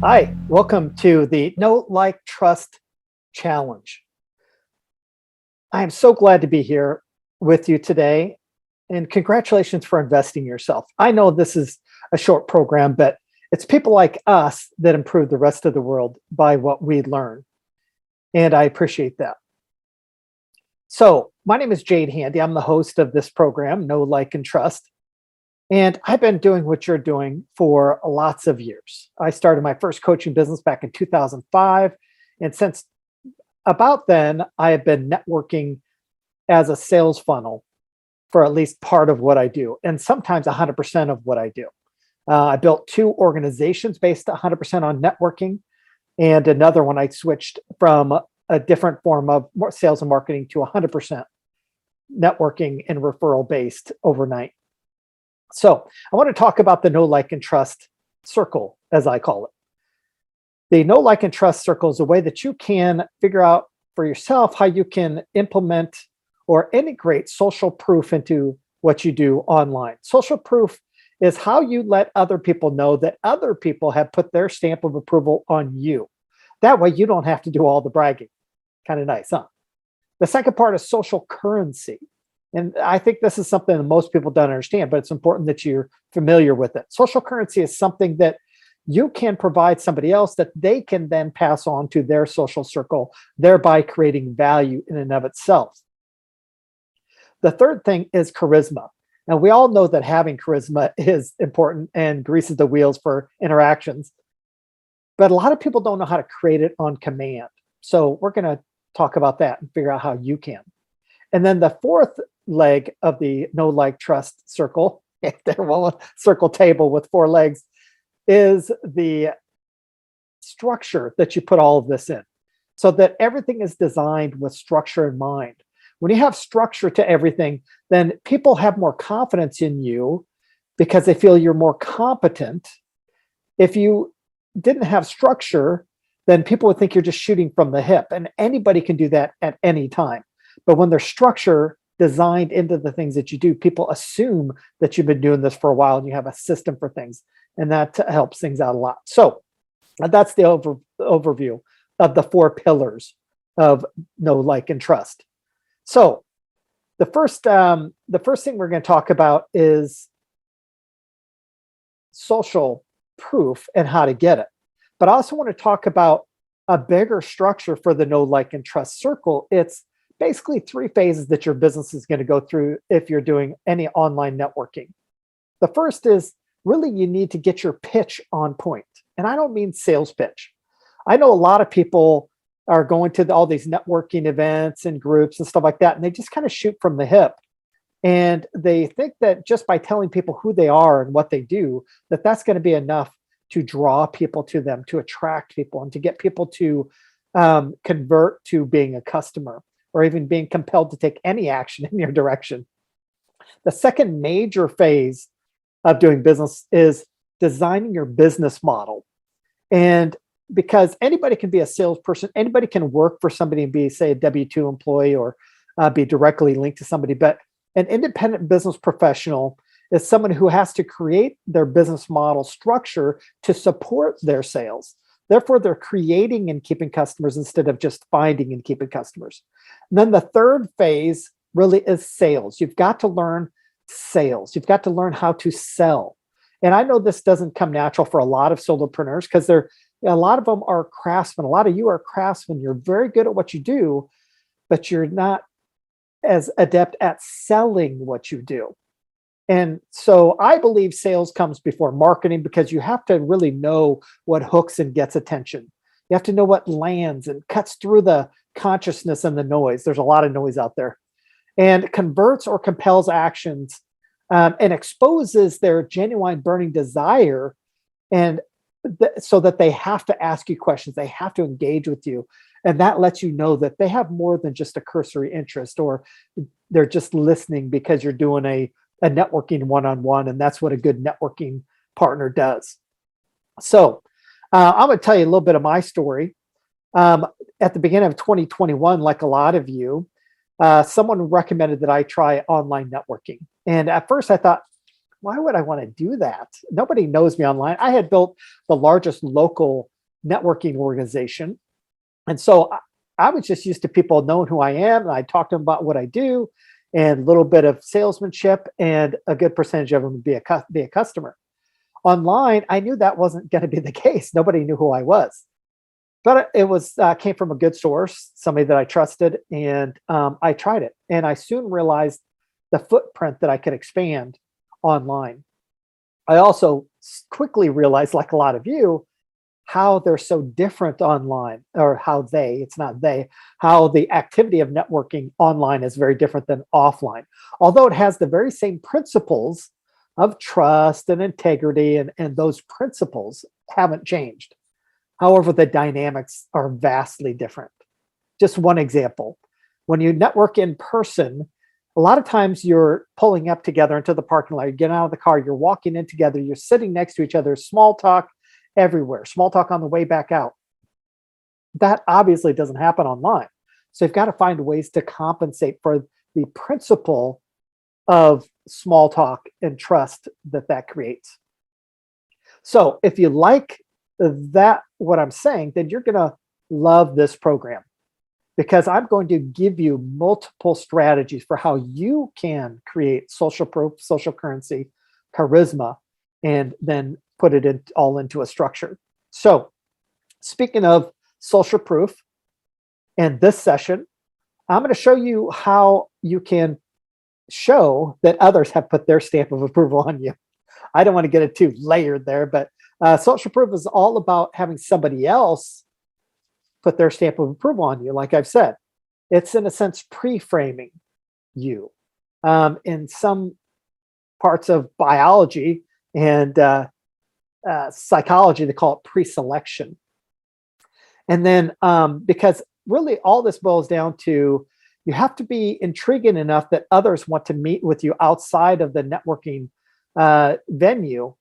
Hi, welcome to the Know, Like, Trust Challenge. I am so glad to be here with you today, and congratulations for investing in yourself. I know this is a short program, but it's people like us that improve the rest of the world by what we learn, and I appreciate that. So, my name is Jade Handy. I'm the host of this program, Know, Like, and Trust. And I've been doing what you're doing for lots of years. I started my first coaching business back in 2005. And since about then, I have been networking as a sales funnel for at least part of what I do, and sometimes 100% of what I do. I built two organizations based 100% on networking, and another one I switched from a different form of sales and marketing to 100% networking and referral based overnight. So I want to talk about the know, like, and trust circle, as I call it. The know, like, and trust circle is a way that you can figure out for yourself how you can implement or integrate social proof into what you do online. Social proof is how you let other people know that other people have put their stamp of approval on you. That way you don't have to do all the bragging. Kind of nice, huh? The second part is social currency. And I think this is something that most people don't understand, but it's important that you're familiar with it. Social currency is something that you can provide somebody else that they can then pass on to their social circle, thereby creating value in and of itself. The third thing is charisma. Now, we all know that having charisma is important and greases the wheels for interactions, but a lot of people don't know how to create it on command. So we're going to talk about that and figure out how you can. And then the fourth leg of the know, like, trust circle, circle table with four legs, is the structure that you put all of this in, so that everything is designed with structure in mind. When you have structure to everything, then people have more confidence in you because they feel you're more competent. If you didn't have structure, then people would think you're just shooting from the hip, and anybody can do that at any time. But when there's structure designed into the things that you do, people assume that you've been doing this for a while and you have a system for things, and that helps things out a lot. So that's the overview of the four pillars of know, like, and trust. So the first thing we're going to talk about is social proof and how to get it. But I also want to talk about a bigger structure for the know, like, and trust circle. It's basically three phases that your business is going to go through if you're doing any online networking. The first is really you need to get your pitch on point. And I don't mean sales pitch. I know a lot of people are going to all these networking events and groups and stuff like that, and they just kind of shoot from the hip. And they think that just by telling people who they are and what they do, that that's going to be enough to draw people to them, to attract people, and to get people to convert to being a customer, or even being compelled to take any action in your direction. The second major phase of doing business is designing your business model. And because anybody can be a salesperson, anybody can work for somebody and be, say, a W-2 employee, or be directly linked to somebody. But an independent business professional is someone who has to create their business model structure to support their sales. Therefore, they're creating and keeping customers instead of just finding and keeping customers. And then the third phase really is sales. You've got to learn sales. You've got to learn how to sell. And I know this doesn't come natural for a lot of solopreneurs because a lot of them are craftsmen. A lot of you are craftsmen. You're very good at what you do, but you're not as adept at selling what you do. And so I believe sales comes before marketing, because you have to really know what hooks and gets attention. You have to know what lands and cuts through the consciousness and the noise. There's a lot of noise out there, and converts or compels actions, and exposes their genuine burning desire, and so that they have to ask you questions. They have to engage with you. And that lets you know that they have more than just a cursory interest, or they're just listening because you're doing a networking one-on-one, and that's what a good networking partner does. So I'm going to tell you a little bit of my story. At the beginning of 2021, like a lot of you, someone recommended that I try online networking. And at first I thought, why would I want to do that? Nobody knows me online. I had built the largest local networking organization. And so I was just used to people knowing who I am. And I talk to them about what I do and a little bit of salesmanship, and a good percentage of them would be a customer. Online, I knew that wasn't going to be the case. Nobody knew who I was. But it was came from a good source, somebody that I trusted, and I tried it. And I soon realized the footprint that I could expand online. I also quickly realized, like a lot of you, how they're so different online, or it's not they, how the activity of networking online is very different than offline. Although it has the very same principles of trust and integrity, and those principles haven't changed. However, the dynamics are vastly different. Just one example. When you network in person, a lot of times you're pulling up together into the parking lot, you're getting out of the car, you're walking in together, you're sitting next to each other, small talk everywhere, small talk on the way back out. That obviously doesn't happen online. So you've got to find ways to compensate for the principle of small talk and trust that creates. So if you like that, what I'm saying, then you're going to love this program, because I'm going to give you multiple strategies for how you can create social proof, social currency, charisma, and then put it all into a structure. So speaking of social proof, in this session, I'm going to show you how you can show that others have put their stamp of approval on you. I don't want to get it too layered there, but social proof is all about having somebody else put their stamp of approval on you. Like I've said, it's in a sense pre-framing you. In some parts of biology and psychology, they call it preselection. And then because really all this boils down to, you have to be intriguing enough that others want to meet with you outside of the networking venue.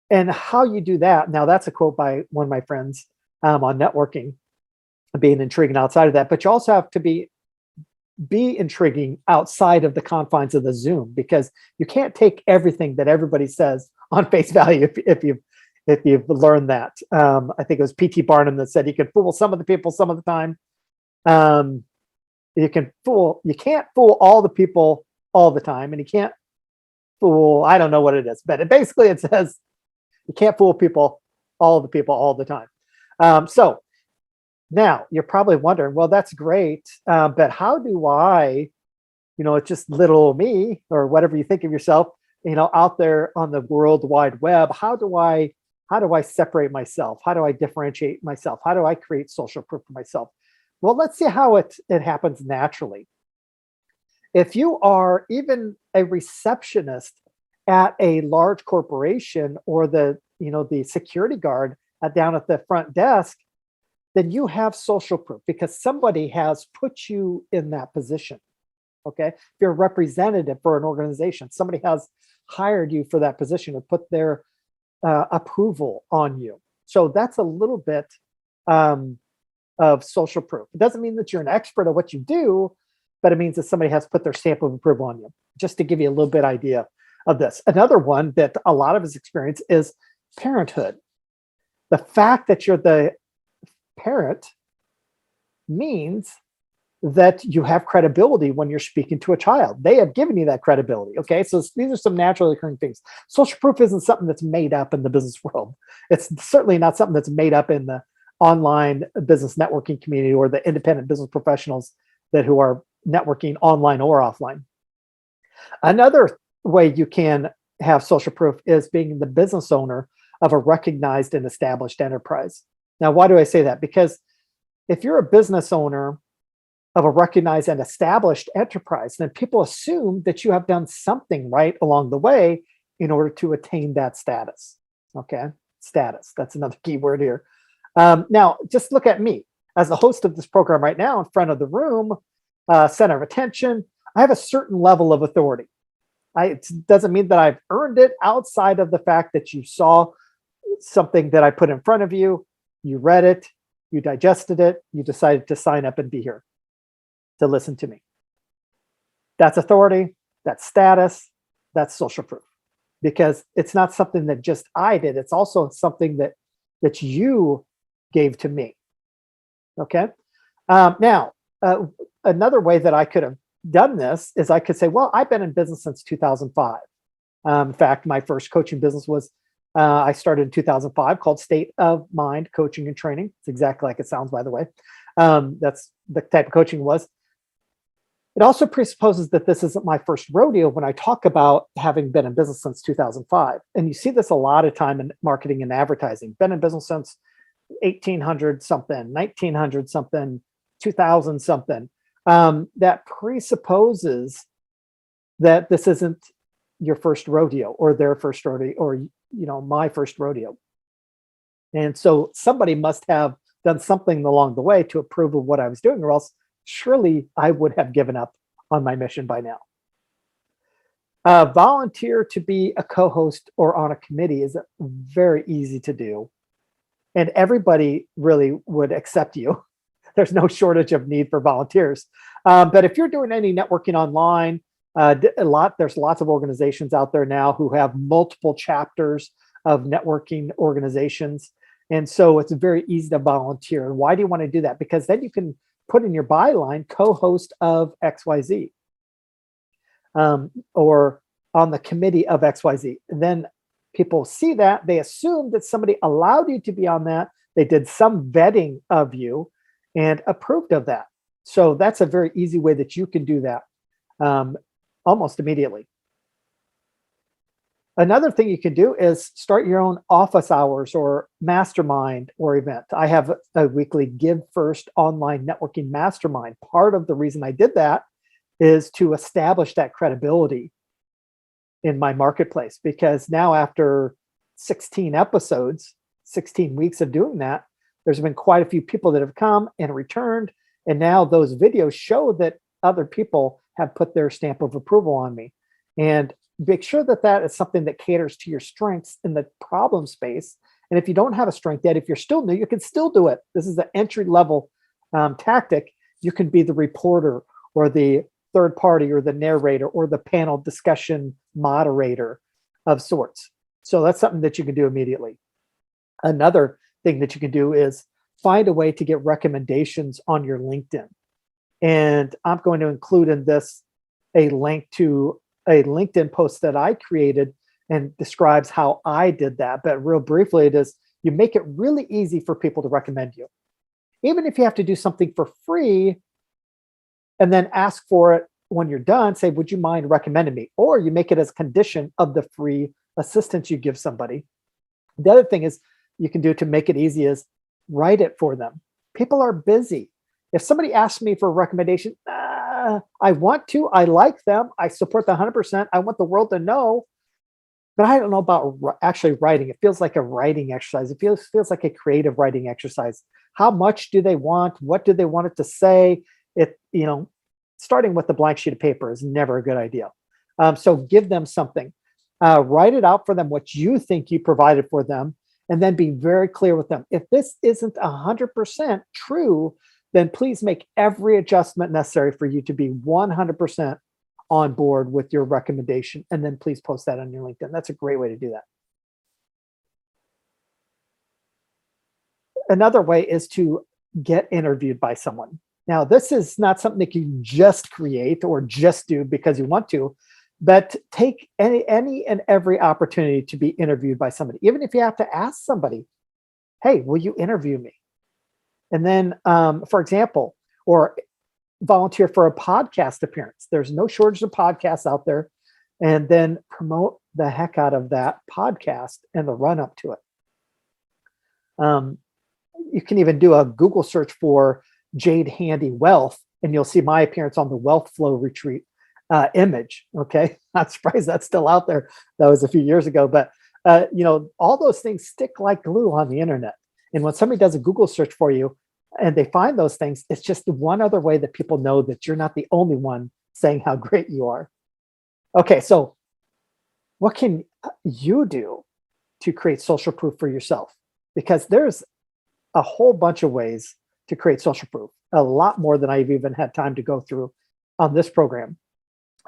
And how you do that, now that's a quote by one of my friends on networking, being intriguing outside of that. But you also have to be intriguing outside of the confines of the Zoom, because you can't take everything that everybody says on face value if you've learned that. I think it was P.T. Barnum that said you can fool some of the people some of the time. You can't fool all the people all the time, and you can't fool, I don't know what it is, but basically it says you can't fool all the people all the time. So now you're probably wondering, well, that's great, but how do I, it's just little me, or whatever you think of yourself, out there on the World Wide Web. How do I separate myself? How do I differentiate myself? How do I create social proof for myself? Well, let's see how it happens naturally. If you are even a receptionist at a large corporation, or the security guard down at the front desk, then you have social proof because somebody has put you in that position. Okay. If you're a representative for an organization, somebody has hired you for that position and put their approval on you. So that's a little bit of social proof. It doesn't mean that you're an expert at what you do, but it means that somebody has put their stamp of approval on you, just to give you a little bit idea of this. Another one that a lot of us experience is parenthood. The fact that you're the parent means that you have credibility when you're speaking to a child. They have given you that credibility. Okay. So these are some naturally occurring things. Social proof isn't something that's made up in the business world. It's certainly not something that's made up in the online business networking community or the independent business professionals who are networking online or offline. Another way you can have social proof is being the business owner of a recognized and established enterprise. Now, why do I say that? Because if you're a business owner of a recognized and established enterprise, then people assume that you have done something right along the way in order to attain that status. Okay, status, that's another key word here. Now, just look at me as the host of this program right now in front of the room, center of attention. I have a certain level of authority. It doesn't mean that I've earned it outside of the fact that you saw something that I put in front of you, you read it, you digested it, you decided to sign up and be here to listen to me. That's authority, that's status, that's social proof, because it's not something that just I did. It's also something that you gave to me. Okay. Now, another way that I could have done this is I could say, well, I've been in business since 2005. In fact, my first coaching business was I started in 2005, called State of Mind Coaching and Training. It's exactly like it sounds, by the way. That's the type of coaching it was. It also presupposes that this isn't my first rodeo when I talk about having been in business since 2005. And you see this a lot of time in marketing and advertising. Been in business since 1800 something, 1900 something, 2000 something. That presupposes that this isn't your first rodeo or their first rodeo or my first rodeo. And so somebody must have done something along the way to approve of what I was doing, or else surely I would have given up on my mission by now. Volunteer to be a co-host or on a committee is very easy to do. And everybody really would accept you. There's no shortage of need for volunteers. But if you're doing any networking online, there's lots of organizations out there now who have multiple chapters of networking organizations. And so it's very easy to volunteer. And why do you want to do that? Because then you can put in your byline, co-host of XYZ, or on the committee of XYZ. And then people see that, they assume that somebody allowed you to be on that. They did some vetting of you and approved of that. So that's a very easy way that you can do that almost immediately. Another thing you can do is start your own office hours or mastermind or event. I have a weekly Give First online networking mastermind. Part of the reason I did that is to establish that credibility in my marketplace, because now after 16 episodes, 16 weeks of doing that, there's been quite a few people that have come and returned. And now those videos show that other people have put their stamp of approval on me. And make sure that that is something that caters to your strengths in the problem space. And if you don't have a strength yet, if you're still new, you can still do it. This is an entry level tactic. You can be the reporter or the third party or the narrator or the panel discussion moderator of sorts. So that's something that you can do immediately. Another thing that you can do is find a way to get recommendations on your LinkedIn. And I'm going to include in this a link to a LinkedIn post that I created and describes how I did that. But real briefly, it is you make it really easy for people to recommend you. Even if you have to do something for free and then ask for it when you're done, say, would you mind recommending me? Or you make it as a condition of the free assistance you give somebody. The other thing is you can do to make it easy is write it for them. People are busy. If somebody asks me for a recommendation, I want to, I like them, I support them 100%. I want the world to know, but I don't know about actually writing. It feels like a writing exercise. It feels like a creative writing exercise. How much do they want? What do they want it to say? Starting with a blank sheet of paper is never a good idea. So give them something, write it out for them, what you think you provided for them, and then be very clear with them. If this isn't 100% true, then please make every adjustment necessary for you to be 100% on board with your recommendation. And then please post that on your LinkedIn. That's a great way to do that. Another way is to get interviewed by someone. Now, this is not something that you can just create or just do because you want to, but take any and every opportunity to be interviewed by somebody. Even if you have to ask somebody, hey, will you interview me? And then, for example, or volunteer for a podcast appearance. There's no shortage of podcasts out there. And then promote the heck out of that podcast and the run up to it. You can even do a Google search for Jade Handy Wealth, and you'll see my appearance on the Wealth Flow Retreat image. Okay. Not surprised that's still out there. That was a few years ago, but all those things stick like glue on the internet. And when somebody does a Google search for you and they find those things, it's just one other way that people know that you're not the only one saying how great you are. Okay, so what can you do to create social proof for yourself? Because there's a whole bunch of ways to create social proof, a lot more than I've even had time to go through on this program.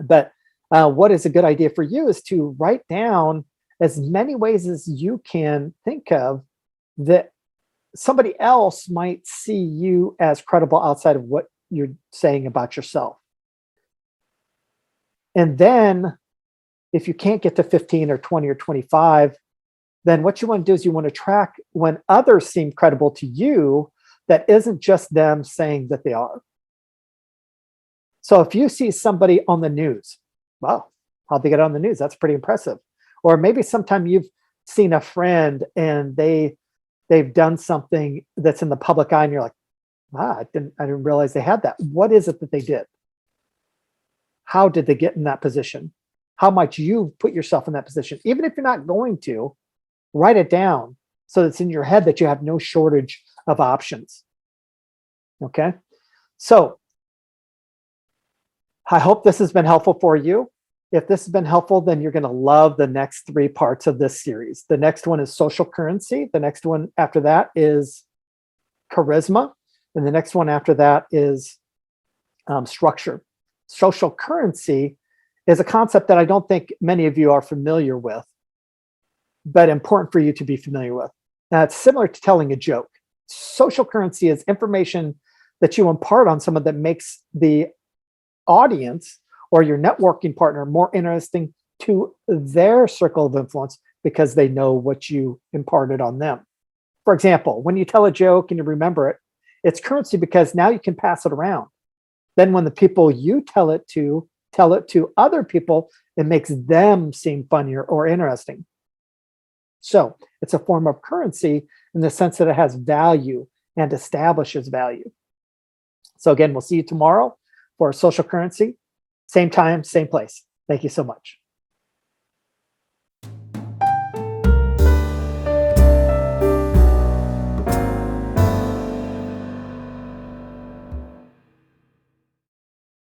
But what is a good idea for you is to write down as many ways as you can think of that somebody else might see you as credible outside of what you're saying about yourself. And then if you can't get to 15 or 20 or 25, then what you want to do is you want to track when others seem credible to you that isn't just them saying that they are. So if you see somebody on the news, wow, how'd they get on the news? That's pretty impressive. Or maybe sometime you've seen a friend and they've done something that's in the public eye and you're like, I didn't realize they had that. What is it that they did? How did they get in that position? How might you put yourself in that position? Even if you're not going to, write it down so it's in your head that you have no shortage of options. Okay. So I hope this has been helpful for you. If this has been helpful, then you're going to love the next 3 parts of this series. The next one is social currency. The next one after that is charisma. And the next one after that is structure. Social currency is a concept that I don't think many of you are familiar with, but important for you to be familiar with. Now, it's similar to telling a joke. Social currency is information that you impart on someone that makes the audience or your networking partner more interesting to their circle of influence because they know what you imparted on them. For example, when you tell a joke and you remember it, it's currency because now you can pass it around. Then when the people you tell it to other people, it makes them seem funnier or interesting. So it's a form of currency in the sense that it has value and establishes value. So again, we'll see you tomorrow for social currency. Same time, same place. Thank you so much.